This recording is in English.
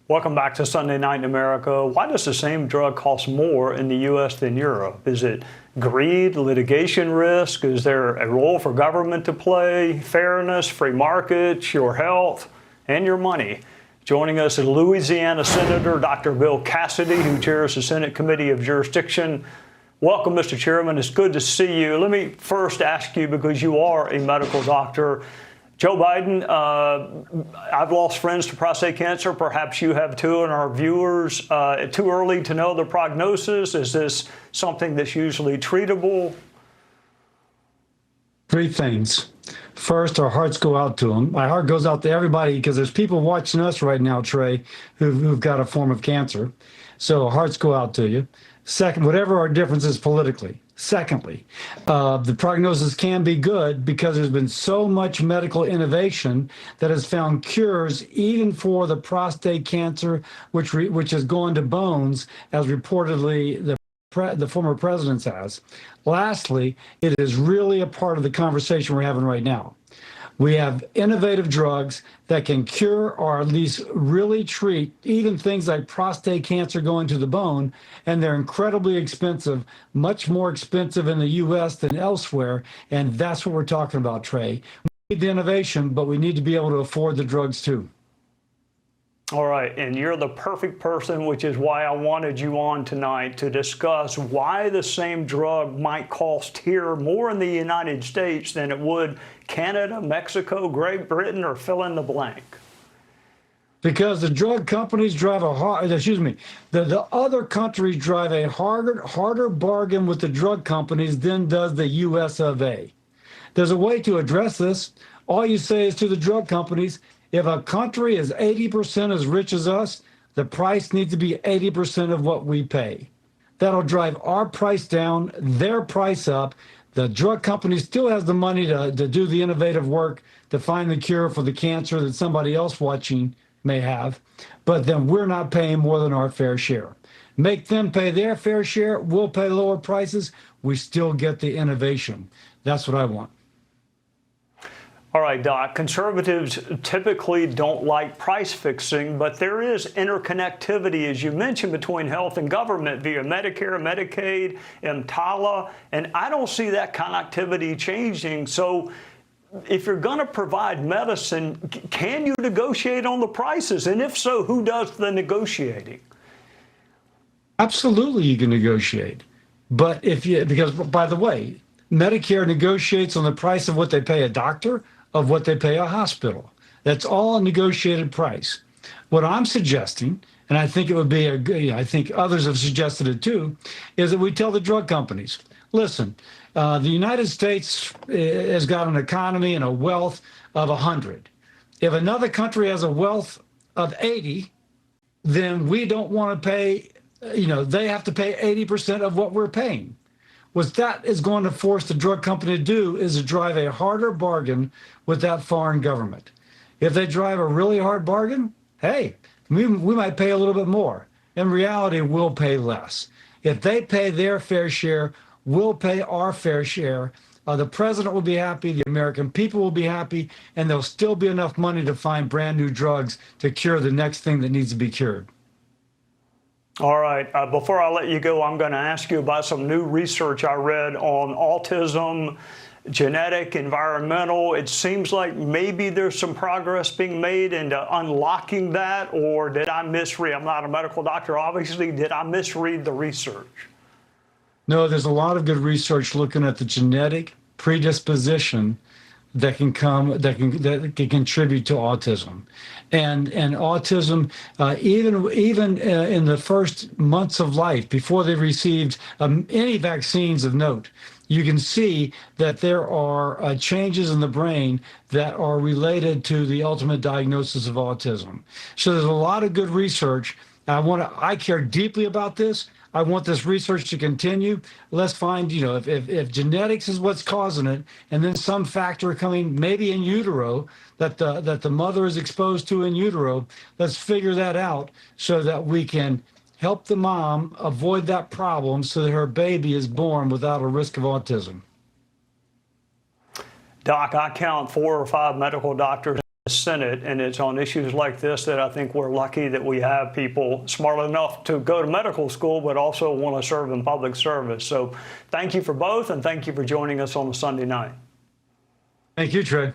Welcome back to Sunday Night in America. Why does the same drug cost more in the U.S. than Europe? Is it greed, litigation risk? Is there a role for government to play? Fairness, free markets, your health, and your money? Joining us is Louisiana Senator Dr. Bill Cassidy, who chairs the Senate Committee of Jurisdiction. Welcome, Mr. Chairman. It's good to see you. Let me first ask you, because you are a medical doctor, Joe Biden, I've lost friends to prostate cancer. Perhaps you have too, and our viewers. Too early to know the prognosis? Is this something that's usually treatable? Three things. First, our hearts go out to them. My heart goes out to everybody because there's people watching us right now, Trey, who've got a form of cancer. So hearts go out to you. Second, whatever our differences politically. Secondly, the prognosis can be good because there's been so much medical innovation that has found cures even for the prostate cancer, which has gone to bones, as reportedly the former president has. Lastly, it is really a part of the conversation we're having right now. We have innovative drugs that can cure or at least really treat even things like prostate cancer going to the bone, and they're incredibly expensive, much more expensive in the U.S. than elsewhere, and that's what we're talking about, Trey. We need the innovation, but we need to be able to afford the drugs too. All right, and you're the perfect person, which is why I wanted you on tonight to discuss why the same drug might cost here more in the United States than it would Canada, Mexico, Great Britain, or fill in the blank. Because the drug companies drive the other countries drive a harder bargain with the drug companies than does the US of A. There's a way to address this. All you say is to the drug companies, if a country is 80% as rich as us, the price needs to be 80% of what we pay. That'll drive our price down, their price up. The drug company still has the money to do the innovative work to find the cure for the cancer that somebody else watching may have, but then we're not paying more than our fair share. Make them pay their fair share, we'll pay lower prices, we still get the innovation. That's what I want. All right, Doc, conservatives typically don't like price fixing, but there is interconnectivity, as you mentioned, between health and government via Medicare, Medicaid, EMTALA, and I don't see that connectivity changing. So if you're going to provide medicine, can you negotiate on the prices? And if so, who does the negotiating? Absolutely, you can negotiate. But because by the way, Medicare negotiates on the price of what they pay a doctor, of what they pay a hospital. That's all a negotiated price. What I'm suggesting, and I think it would be I think others have suggested it too, is that we tell the drug companies, listen, the United States has got an economy and a wealth of 100. If another country has a wealth of 80, then we don't want to pay, they have to pay 80% of what we're paying. What that is going to force the drug company to do is to drive a harder bargain with that foreign government. If they drive a really hard bargain, hey, we might pay a little bit more. In reality, we'll pay less. If they pay their fair share, we'll pay our fair share. The president will be happy, the American people will be happy, and there'll still be enough money to find brand new drugs to cure the next thing that needs to be cured. All right. Before I let you go, I'm going to ask you about some new research I read on autism, genetic, environmental. It seems like maybe there's some progress being made into unlocking that, or did I misread? I'm not a medical doctor, obviously. Did I misread the research? No, there's a lot of good research looking at the genetic predisposition that can contribute to autism, and autism even in the first months of life before they've received any vaccines of note, you can see that there are changes in the brain that are related to the ultimate diagnosis of autism. So there's a lot of good research. I care deeply about this. I want this research to continue. Let's find, if genetics is what's causing it, and then some factor coming maybe in utero that the mother is exposed to in utero, let's figure that out so that we can help the mom avoid that problem so that her baby is born without a risk of autism. Doc, I count 4 or 5 medical doctors Senate, and it's on issues like this that I think we're lucky that we have people smart enough to go to medical school, but also want to serve in public service. So thank you for both, and thank you for joining us on a Sunday night. Thank you, Trey.